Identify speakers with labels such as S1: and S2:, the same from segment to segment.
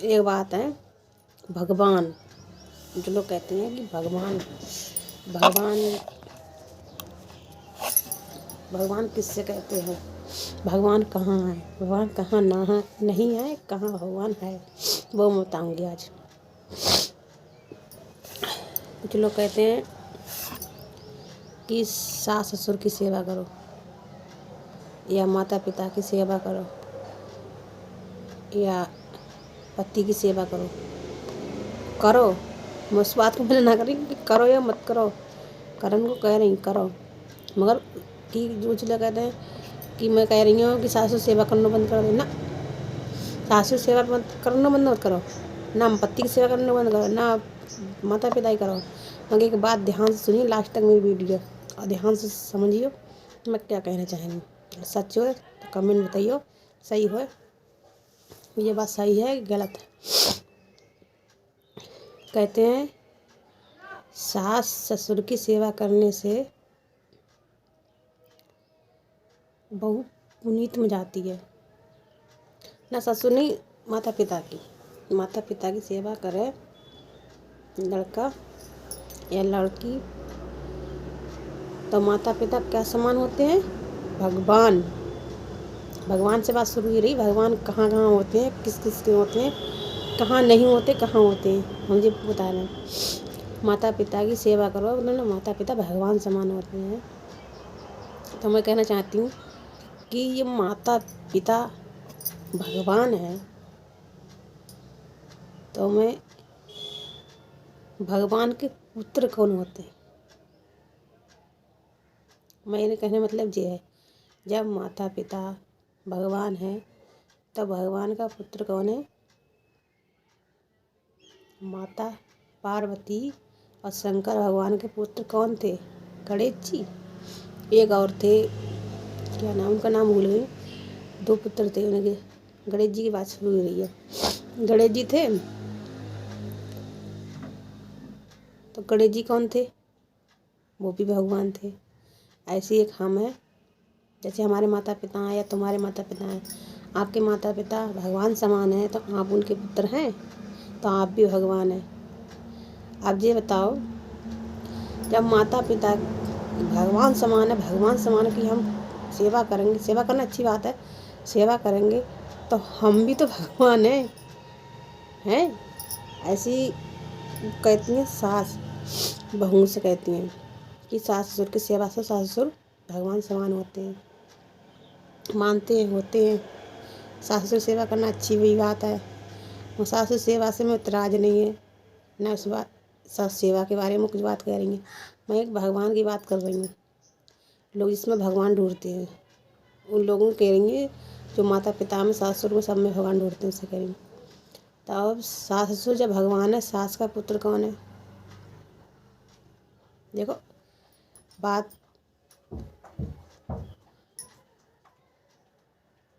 S1: एक बात है, भगवान जो लोग कहते हैं कि भगवान भगवान भगवान किससे कहते हैं, भगवान कहाँ है, भगवान कहाँ ना है, नहीं है, कहाँ भगवान है, वो मैं बताऊँगी आज। कुछ लोग कहते हैं कि सास ससुर की सेवा करो या माता पिता की सेवा करो या पति की सेवा करो। करो, मैं उस बात को मना ना करी कि करो या मत करो, करन को कह रही करो, मगर कि जो लोग कहते हैं कि मैं कह रही हूँ कि सासू सेवा करना बंद कर दो ना, सासू सेवा करना बंद मत करो, ना पति की सेवा करना बंद करो, ना माता पिता ही करो। मगर एक बात ध्यान से सुनिए लास्ट तक मेरी वीडियो और ध्यान से समझिए मैं क्या कहना चाहूँगी। सच हो तो कमेंट बताइए, सही हो ये बात सही है गलत है। कहते हैं सास ससुर की सेवा करने से बहू पुनीत में जाती है। ना ससुर नहीं, माता पिता की सेवा करे लड़का या लड़की तो माता पिता क्या समान होते हैं, भगवान। भगवान से बात शुरू ही रही, भगवान कहाँ कहाँ होते हैं, किस किस के होते हैं, कहाँ नहीं होते, कहाँ होते हैं, मुझे बता रहे हैं। माता पिता की सेवा करो, ना माता पिता भगवान समान होते हैं। तो मैं कहना चाहती हूँ कि ये माता पिता भगवान है तो मैं भगवान के पुत्र कौन होते हैं। मेरे कहने मतलब ये है, जब माता पिता भगवान है तब भगवान का पुत्र कौन है, माता पार्वती और शंकर भगवान के पुत्र कौन थे, गणेश जी। एक और थे, क्या नाम उनका, नाम भूल गई, दो पुत्र थे उनके। गणेश जी की बात शुरू हो रही है, गणेश जी थे तो गणेश जी कौन थे, वो भी भगवान थे। ऐसे एक हम हैं, जैसे हमारे माता पिता हैं या तुम्हारे माता पिता हैं, आपके माता पिता भगवान समान हैं तो आप उनके पुत्र हैं तो आप भी भगवान हैं। अब ये बताओ, जब माता पिता भगवान समान है, भगवान समान की हम सेवा करेंगे, सेवा करना अच्छी बात है, सेवा करेंगे तो हम भी तो भगवान हैं। ऐसी कहती हैं सास बहू से कहती हैं कि सास ससुर की सेवा से सास ससुर भगवान समान होते हैं, मानते हैं, होते हैं। सास ससुर सेवा करना अच्छी भी बात है, और सास ससुर सेवा से मैं इतराज़ नहीं है, न उस बात सास सेवा के बारे में कुछ बात कह रही हैं। मैं एक भगवान की बात कर रही हूँ। लोग इसमें भगवान ढूंढते हैं, उन लोगों को कह रही हैं जो माता पिता में सास ससुर में सब में भगवान ढूंढते हैं, उससे कह रही हूँ। तब सास ससुर जब भगवान है, सास का पुत्र कौन है। देखो बात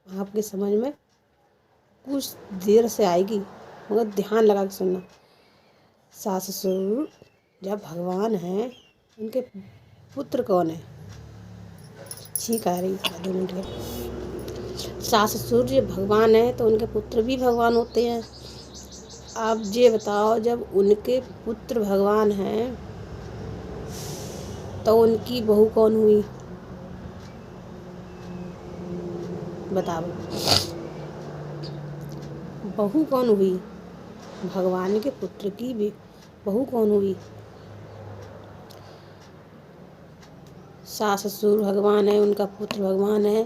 S1: आपकी समझ में कुछ देर से आएगी, मगर ध्यान लगा के सुनना। सास ससुर जब भगवान हैं, उनके पुत्र कौन है, ठीक आ रही 2 मिनट के। सास ससुर जब भगवान है तो उनके पुत्र भी भगवान होते हैं। आप ये बताओ, जब उनके पुत्र भगवान हैं तो उनकी बहू कौन हुई, बताओ, बहू कौन हुई, भगवान के पुत्र की भी बहू कौन हुई। सास ससुर भगवान है, उनका पुत्र भगवान है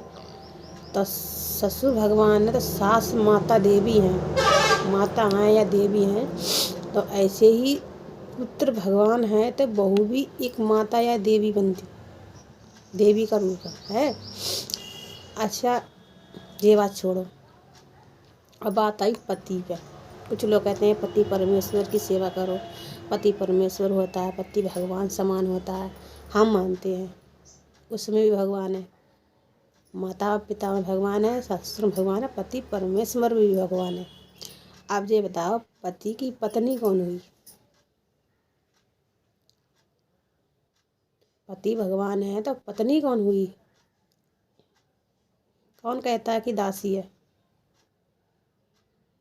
S1: तो ससुर भगवान है तो सास माता देवी हैं, माता हैं या देवी हैं, तो ऐसे ही पुत्र भगवान है तो बहू भी एक माता या देवी बनती, देवी का रूप है। अच्छा ये बात छोड़ो, अब बात आई पति पे। कुछ लोग कहते हैं पति परमेश्वर की सेवा करो, पति परमेश्वर होता है, पति भगवान समान होता है। हम मानते हैं उसमें भी भगवान है, माता पिता में भगवान है, ससुर में भगवान है, पति परमेश्वर में भी भगवान है। आप ये बताओ, पति की पत्नी कौन हुई, पति भगवान है तो पत्नी कौन हुई। कौन कहता है कि दासी है।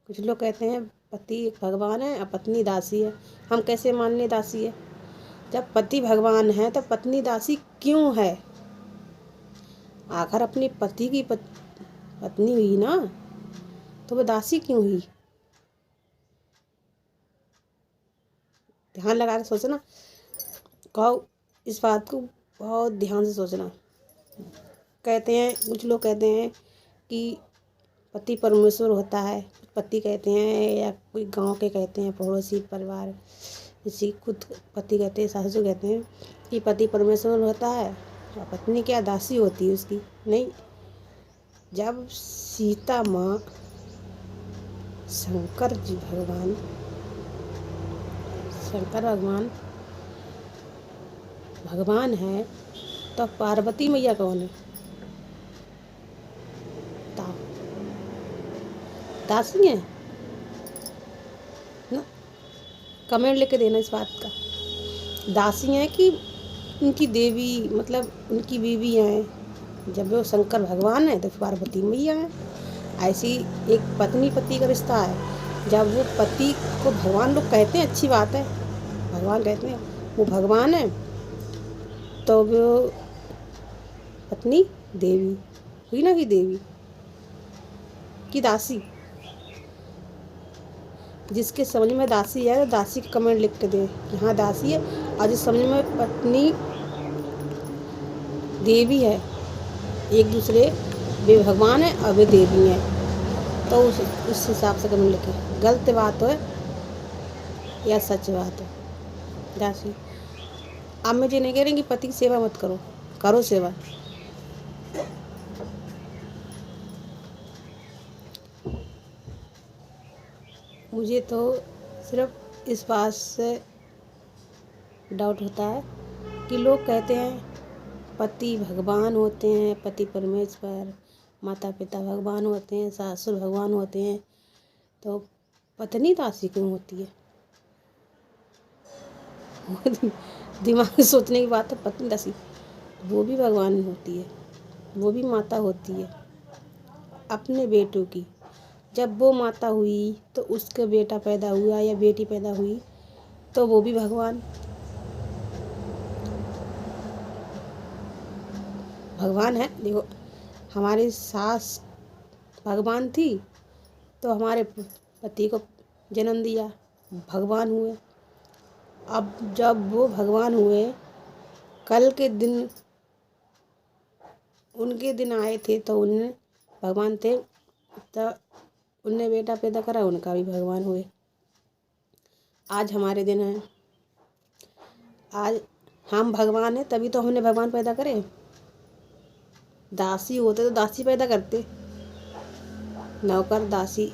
S1: कुछ लोग कहते हैं पति एक भगवान है और पत्नी दासी है। हम कैसे मान लें दासी है? जब पति भगवान है तो पत्नी दासी क्यों है? आखिर अपने पति की पत्नी हुई ना, तो वो दासी क्यों हुई? ध्यान लगा के सोचना, कहो इस बात को बहुत ध्यान से सोचना। कहते हैं, कुछ लोग कहते हैं कि पति परमेश्वर होता है, पति कहते हैं, या कोई गांव के कहते हैं, पड़ोसी परिवार, इसी खुद पति कहते हैं, सासू कहते हैं कि पति परमेश्वर होता है और पत्नी क्या दासी होती है उसकी। नहीं, जब सीता माँ शंकर भगवान है, तो पार्वती मैया कौन है? दासी है ना? कमेंट लेके देना इस बात का। दासी हैं कि उनकी देवी, मतलब उनकी बीवी हैं। जब वो शंकर भगवान है तो पार्वती मैया है। ऐसी एक पत्नी पति का रिश्ता है। जब वो पति को भगवान लोग कहते हैं, अच्छी बात है, भगवान कहते हैं, वो भगवान है, तो वो पत्नी देवी हुई ना, कि देवी की दासी। जिसके समझ में दासी है तो दासी के कमेंट लिख के दें कि हाँ दासी है, और जिस समझ में पत्नी देवी है, एक दूसरे वे भगवान है और वे देवी हैं, तो उस हिसाब से कमेंट लिखें। गलत बात हो या सच बात हो, दासी। अब मैं ये नहीं कह रही कि पति की सेवा मत करो, करो सेवा। मुझे तो सिर्फ इस बात से डाउट होता है कि लोग कहते हैं पति भगवान होते हैं, पति परमेश्वर, माता पिता भगवान होते हैं, ससुर भगवान होते हैं, तो पत्नी दासी क्यों होती है? दिमाग में सोचने की बात है। पत्नी दासी वो भी भगवान होती है, वो भी माता होती है अपने बेटों की। जब वो माता हुई तो उसका बेटा पैदा हुआ या बेटी पैदा हुई, तो वो भी भगवान है। देखो, हमारी सास भगवान थी तो हमारे पति को जन्म दिया, भगवान हुए। अब जब वो भगवान हुए, कल के दिन उनके दिन आए थे, तो उन्हें भगवान थे, तो उनने बेटा पैदा करा, उनका भी भगवान हुए। आज हमारे दिन है, आज हम भगवान हैं, तभी तो हमने भगवान पैदा करे। दासी होते तो दासी पैदा करते, नौकर दासी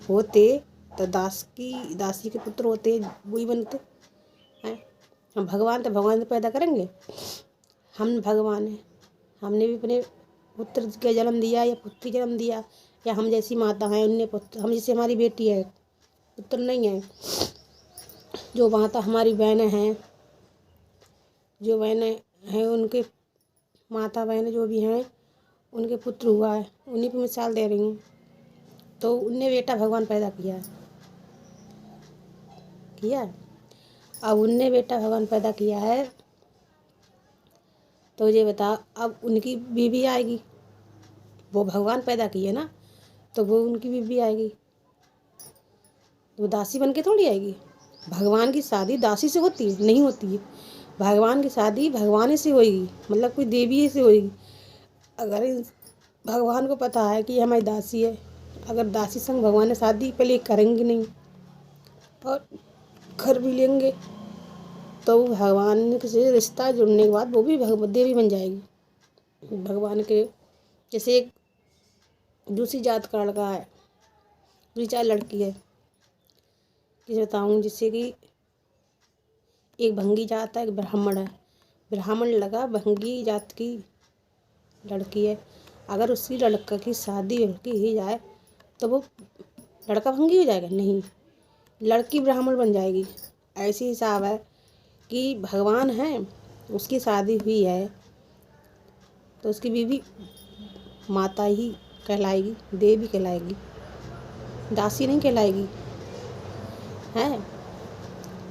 S1: होते तो दासी के पुत्र होते, वही बनते हैं। हम भगवान तो भगवान पैदा करेंगे। हम भगवान हैं, हमने भी अपने पुत्र का जन्म दिया या पुत्री जन्म दिया, या हम जैसी माता हैं उनने पुत्र, हम जैसे हमारी बेटी है, पुत्र नहीं है। जो माता हमारी बहनें हैं, जो बहनें हैं उनके माता बहनें जो भी हैं, उनके पुत्र हुआ है, उन्हीं पे मिसाल दे रही हूँ। तो उनने बेटा भगवान पैदा किया। अब उनने बेटा भगवान पैदा किया है, तो ये बता, अब उनकी बीवी आएगी, वो भगवान पैदा किए ना, तो वो उनकी बीवी आएगी, वो दासी बन के थोड़ी आएगी। भगवान की शादी दासी से होती है? नहीं होती है। भगवान की शादी भगवान से होगी, मतलब कोई देवी से होगी। अगर भगवान को पता है कि हमारी दासी है, अगर दासी संग भगवान ने शादी पहले करेंगे नहीं और कर भी लेंगे, तो भगवान से रिश्ता जुड़ने के बाद वो भी देवी बन जाएगी। भगवान के जैसे एक दूसरी जात का लड़का है, दूसरी जात लड़की है, किसे बताऊँ, जिससे कि एक भंगी जात है, एक ब्राह्मण है। ब्राह्मण लगा भंगी जात की लड़की है, अगर उसकी लड़का की शादी लड़की ही जाए तो वो लड़का भंगी हो जाएगा? नहीं, लड़की ब्राह्मण बन जाएगी। ऐसी हिसाब है कि भगवान है, उसकी शादी हुई है तो उसकी बीवी माता ही कहलाएगी, देवी कहलाएगी, दासी नहीं कहलाएगी। हैं।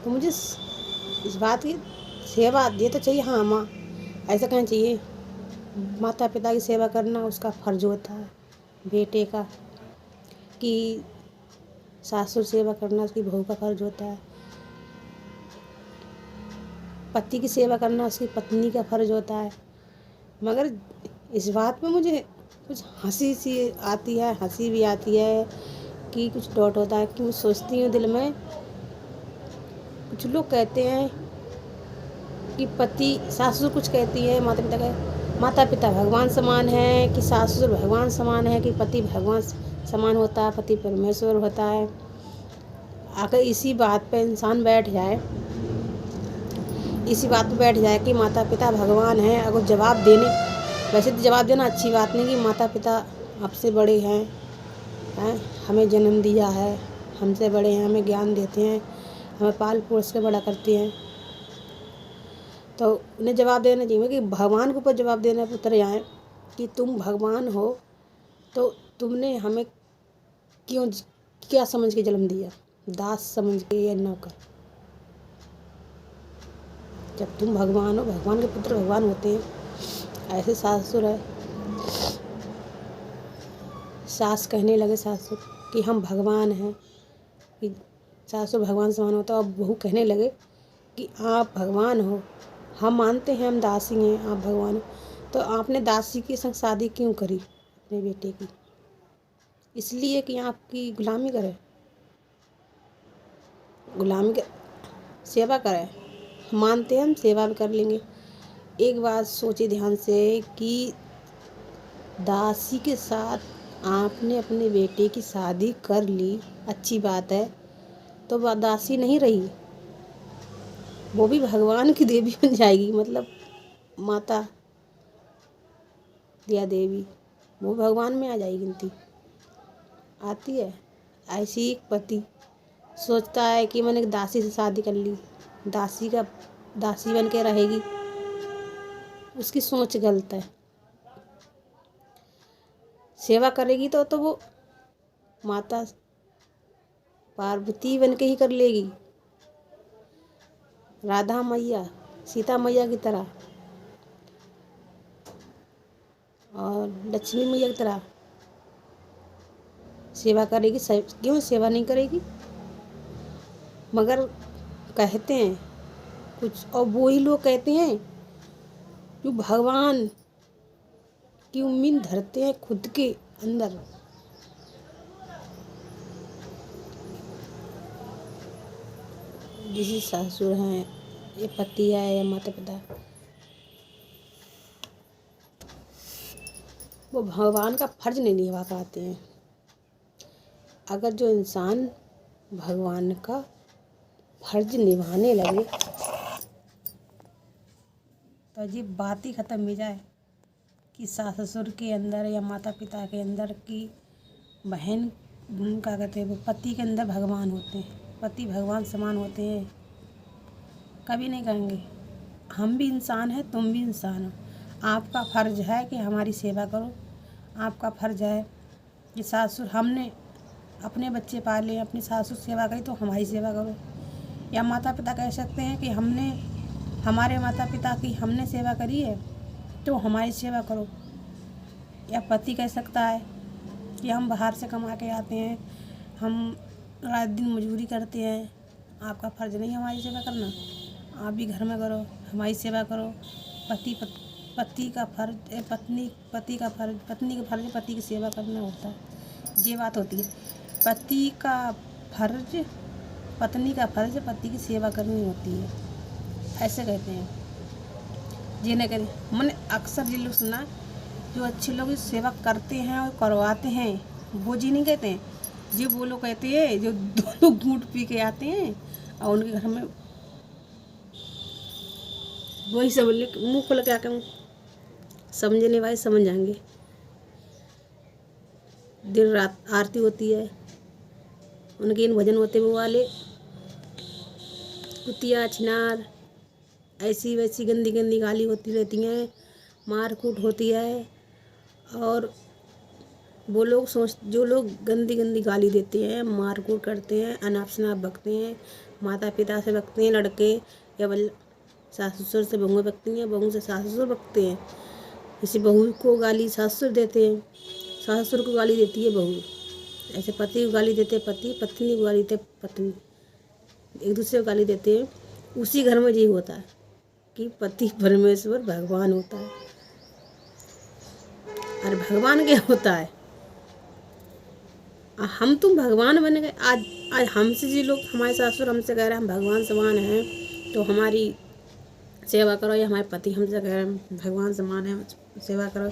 S1: तो मुझे इस बात की सेवा ये तो चाहिए। हाँ माँ, ऐसा कहना चाहिए, माता पिता की सेवा करना उसका फर्ज होता है बेटे का, कि सासुर सेवा करना उसकी बहू का फर्ज होता है, पति की सेवा करना उसकी पत्नी का फर्ज होता है। मगर इस बात में मुझे कुछ हंसी सी आती है, हंसी भी आती है कि कुछ डॉट होता है, कि मैं सोचती हूँ दिल में, कुछ लोग कहते हैं कि पति सासुर कुछ कहती है, माता पिता भगवान समान है, कि सासुर भगवान समान है, कि पति भगवान समान होता है, पति परमेश्वर होता है। अगर इसी बात पे इंसान बैठ जाए, इसी बात पे बैठ जाए कि माता पिता भगवान हैं, अगर जवाब देने, वैसे तो जवाब देना अच्छी बात नहीं कि माता पिता आपसे बड़े हैं, हमें जन्म दिया है, हमसे बड़े हैं, हमें ज्ञान देते हैं, हमें पाल पोस के बड़ा करते हैं, तो उन्हें जवाब देना चाहिए कि भगवान के ऊपर जवाब देने पर उतर जाए कि तुम भगवान हो तो तुमने हमें क्यों, क्या समझ के जन्म दिया, दास समझ के या नौकर। जब तुम भगवान हो, भगवान के पुत्र भगवान होते हैं। ऐसे सासुर है, सास कहने लगे सासुर कि हम भगवान हैं, कि सासुर भगवान समान होता है, और बहू कहने लगे कि आप भगवान हो, हम मानते हैं हम दासी हैं, आप भगवान हो। तो आपने दासी के संग शादी क्यों करी अपने बेटे की? इसलिए कि आपकी गुलामी करे, गुलामी के सेवा करें। मानते हैं हम सेवा भी कर लेंगे। एक बात सोचिए ध्यान से कि दासी के साथ आपने अपने बेटे की शादी कर ली, अच्छी बात है, तो वह दासी नहीं रही, वो भी भगवान की देवी बन जाएगी, मतलब माता या देवी, वो भगवान में आ जाएगी, गिनती आती है। ऐसी एक पति सोचता है कि मैंने एक दासी से शादी कर ली, दासी बन के रहेगी, उसकी सोच गलत है। सेवा करेगी तो वो माता पार्वती बन के ही कर लेगी, राधा मैया सीता मैया की तरह और लक्ष्मी मैया की तरह सेवा करेगी। क्यों सेवा नहीं करेगी? मगर कहते हैं कुछ, और वही लोग कहते हैं जो भगवान की उम्मीद धरते हैं खुद के अंदर। जिसे ससुर हैं, ये पति है या माता पिता, वो भगवान का फर्ज नहीं निभा पाते हैं। अगर जो इंसान भगवान का फर्ज निभाने लगे तो अजीब बात ही ख़त्म हो जाए कि सास ससुर के अंदर या माता पिता के अंदर की बहन, क्या कहते हैं, वो पति के अंदर भगवान होते हैं, पति भगवान समान होते हैं, कभी नहीं कहेंगे। हम भी इंसान हैं, तुम भी इंसान हो, आपका फ़र्ज है कि हमारी सेवा करो, आपका फ़र्ज है कि सासुर, हमने अपने बच्चे पाले, अपनी सासुर सेवा करी तो हमारी सेवा करो। या माता पिता कह सकते हैं कि हमने हमारे माता पिता की हमने सेवा करी है तो हमारी सेवा करो। या पति कह सकता है कि हम बाहर से कमा के आते हैं, हम रात दिन मजदूरी करते हैं, आपका फ़र्ज नहीं हमारी सेवा करना, आप भी घर में करो, हमारी सेवा करो। पति का फर्ज, पत्नी का फर्ज पति की सेवा करना होता है। ये बात होती है, पत्नी का फर्ज पति की सेवा करनी होती है, ऐसे कहते हैं। जी नहीं करें, मैंने अक्सर ये लोग सुना, जो अच्छे लोग सेवा करते हैं और करवाते हैं वो जी नहीं कहते हैं, जी वो लोग कहते हैं जो दोनों घूंट पी के आते हैं और उनके घर में वही सब मुँह खोल के आके, समझने वाले समझ जाएंगे। दिन रात आरती होती है, उनके इन भजन होते वो वाले, कुतिया छिनार ऐसी वैसी गंदी गंदी गाली होती रहती हैं, मार कूट होती है, और वो लोग जो लोग गंदी गंदी गाली देते हैं, मारकूट करते हैं, अनाप शनाप बकते हैं, माता पिता से बकते हैं लड़के, या सास ससुर से बहुएं बकती हैं, बहू से सास ससुर बकते हैं। किसी बहू को गाली सास ससुर देते हैं, सास ससुर को गाली देती है बहू। ऐसे पति को गाली देते पति, पत्नी को गाली देते पत्नी, एक दूसरे को गाली देते हैं। उसी घर में यही होता है कि पति परमेश्वर भगवान होता है। अरे भगवान क्या होता है? हम तुम भगवान बन गए। आज हमसे जो लोग, हमारे सासुर हमसे कह रहे हैं हम भगवान समान हैं, तो हमारी सेवा करो, या हमारे पति हमसे कह रहे हैं भगवान समान है, सेवा करो,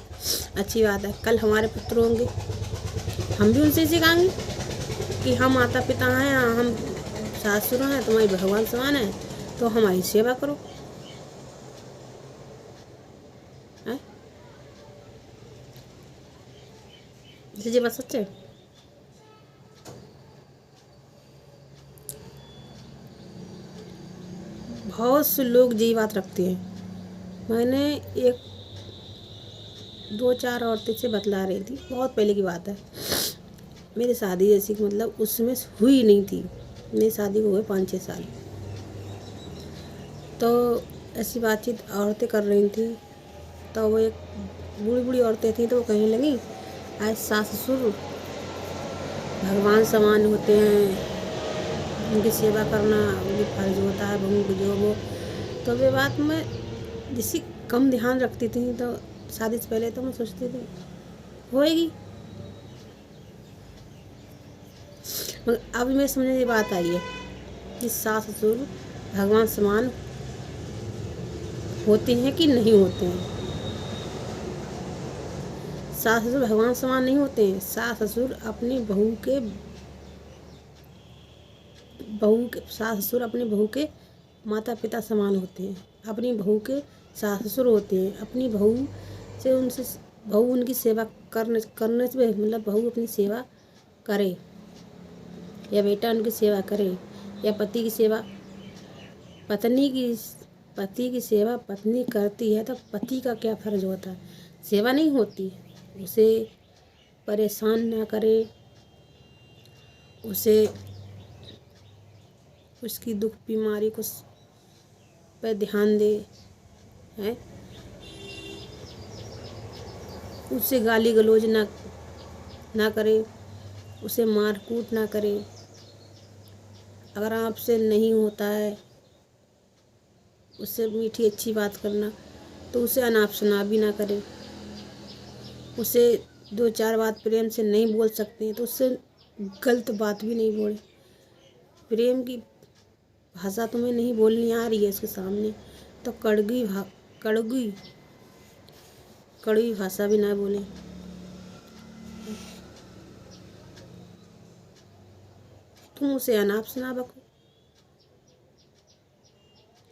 S1: अच्छी बात है। कल हमारे पुत्र होंगे, हम भी उनसे सिखाएंगे कि हम माता पिता हैं, हम सासुर हैं, तुम्हारी भगवान समान है, तो हमारी सेवा करो। है ये बात सच है। बहुत से लोग यही बात रखते हैं। मैंने एक 2-4 औरतें से बतला रही थी, बहुत पहले की बात है, मेरी शादी जैसी कि मतलब उसमें हुई नहीं थी, मेरी शादी को हुए 5-6 साल। तो ऐसी बातचीत औरतें कर रही थी, तो वो एक बूढ़ी बूढ़ी औरतें थी, तो वो कहने लगी आज सास ससुर भगवान समान होते हैं, उनकी सेवा करना उनकी फर्ज होता है, बहू को जो वो। तो वे बात मैं जिससे कम ध्यान रखती थी, तो शादी से पहले तो मैं सोचती थी होएगी, मगर अब मेरे समझ में ये बात आई है कि सास ससुर भगवान समान होते हैं कि नहीं होते हैं। सास ससुर भगवान समान नहीं होते हैं। सास ससुर अपनी सास ससुर अपने बहू के माता पिता समान होते हैं, अपनी बहू के सास ससुर होते हैं। अपनी बहू उनकी सेवा करने से मतलब बहू अपनी सेवा करे, या बेटा उनकी सेवा करे, या पति की सेवा पति की सेवा पत्नी करती है, तो पति का क्या फर्ज होता है? सेवा नहीं होती, उसे परेशान ना करे, उसे उसकी दुख बीमारी को पे ध्यान दे, है, उससे गाली गलौज ना करे, उसे मारकूट ना करे। अगर आपसे नहीं होता है उससे मीठी अच्छी बात करना, तो उसे अनाप शनाप भी ना करे। उसे 2-4 बात प्रेम से नहीं बोल सकते हैं, तो उससे गलत बात भी नहीं बोले। प्रेम की भाषा तुम्हें नहीं बोलनी आ रही है उसके सामने, तो कड़वी भाषा भी ना बोले। तुम उसे अनाप शनाप बको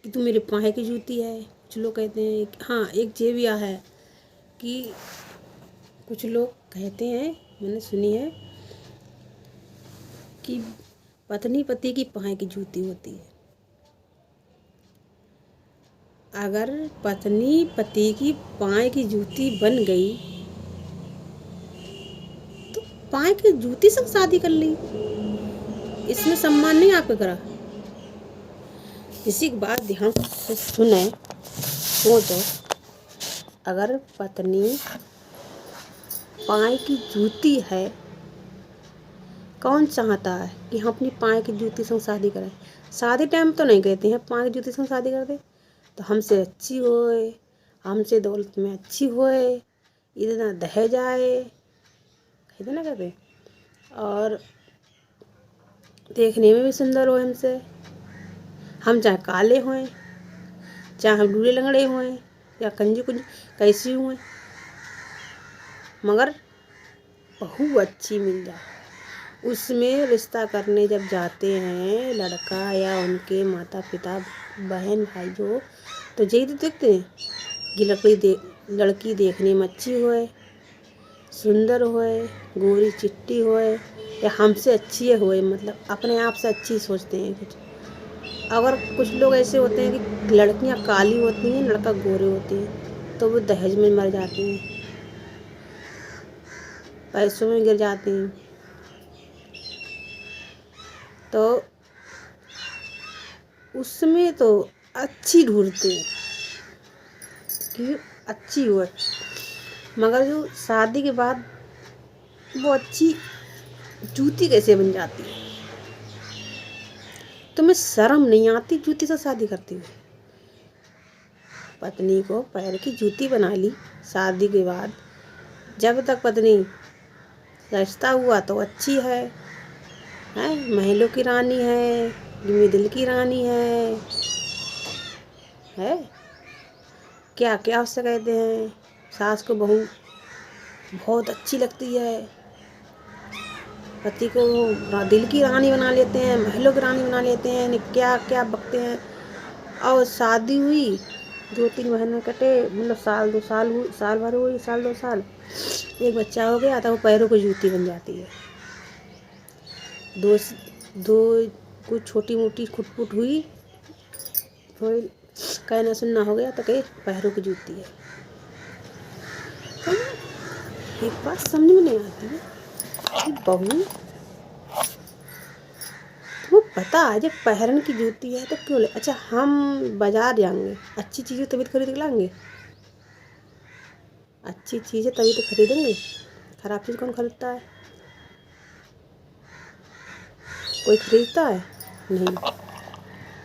S1: कि तुम मेरे पाए की जूती है। कुछ लोग कहते हैं, हाँ एक ये भी है कि कुछ लोग कहते हैं, मैंने सुनी है कि पत्नी पति की पाए की जूती होती है। अगर पत्नी पति की पाए की जूती बन गई, तो पाए की जूती से शादी कर ली, इसमें सम्मान नहीं आपका करा। किसी की बात ध्यान से सुने वो, तो अगर पत्नी पाए की जूती है, कौन चाहता है कि हम अपनी पाए की जूती से शादी करें? शादी टाइम तो नहीं कहते हैं पाए की जूती से शादी कर दे, तो हमसे अच्छी होए, हमसे दौलत में अच्छी होए, इतना दहेज आए, कहते ना कहते, और देखने में भी सुंदर हो हमसे, हम चाहे काले हों, चाहे हम लूले लंगड़े हों, या कंजी कुंजी कैसी हुए, मगर बहू अच्छी मिल जाए। उसमें रिश्ता करने जब जाते हैं लड़का या उनके माता पिता बहन भाई जो, तो यही तो देखते हैं कि लड़की देखने में अच्छी होए, सुंदर होए, गोरी चिट्टी होए, या हमसे अच्छी होए, मतलब अपने आप से अच्छी सोचते हैं कुछ। अगर कुछ लोग ऐसे होते हैं कि लड़कियां काली होती हैं, लड़का गोरे होते हैं, तो वो दहेज में मर जाते हैं। पैसों में गिर जाती हैं। तो उसमें तो अच्छी ढूंढते हैं कि अच्छी हो, मगर जो शादी के बाद वो अच्छी जूती कैसे बन जाती है। तुम्हें शर्म नहीं आती जूती से शादी करती हुई? पत्नी को पैर की जूती बना ली शादी के बाद। जब तक पत्नी रिश्ता हुआ तो अच्छी है, महलों की रानी है, दिल की रानी है क्या क्या उससे कहते हैं। सास को बहू बहुत अच्छी लगती है, पति को दिल की रानी बना लेते हैं, महलों की रानी बना लेते हैं, क्या क्या बकते हैं। और शादी हुई 2-3 महीने कटे, मतलब साल 2 साल हुई, साल भर हुई, साल 2 साल, एक बच्चा हो गया तो वो पैरों की जूती बन जाती है। दो कुछ छोटी मोटी खुटपुट हुई, थोड़ी कहना सुनना हो गया तो कहे पैरों की जूती है। तो एक बात समझ में नहीं आती है कि बहू वो पता है जब पैरन की जूती है तो क्यों ले। अच्छा, हम बाजार जाएंगे, अच्छी चीज़ें तभी तो खरीद के लाएंगे, अच्छी चीज़ें तभी तो खरीदेंगे। खराब चीज़ कौन खरीदता है? कोई खरीदता है? नहीं।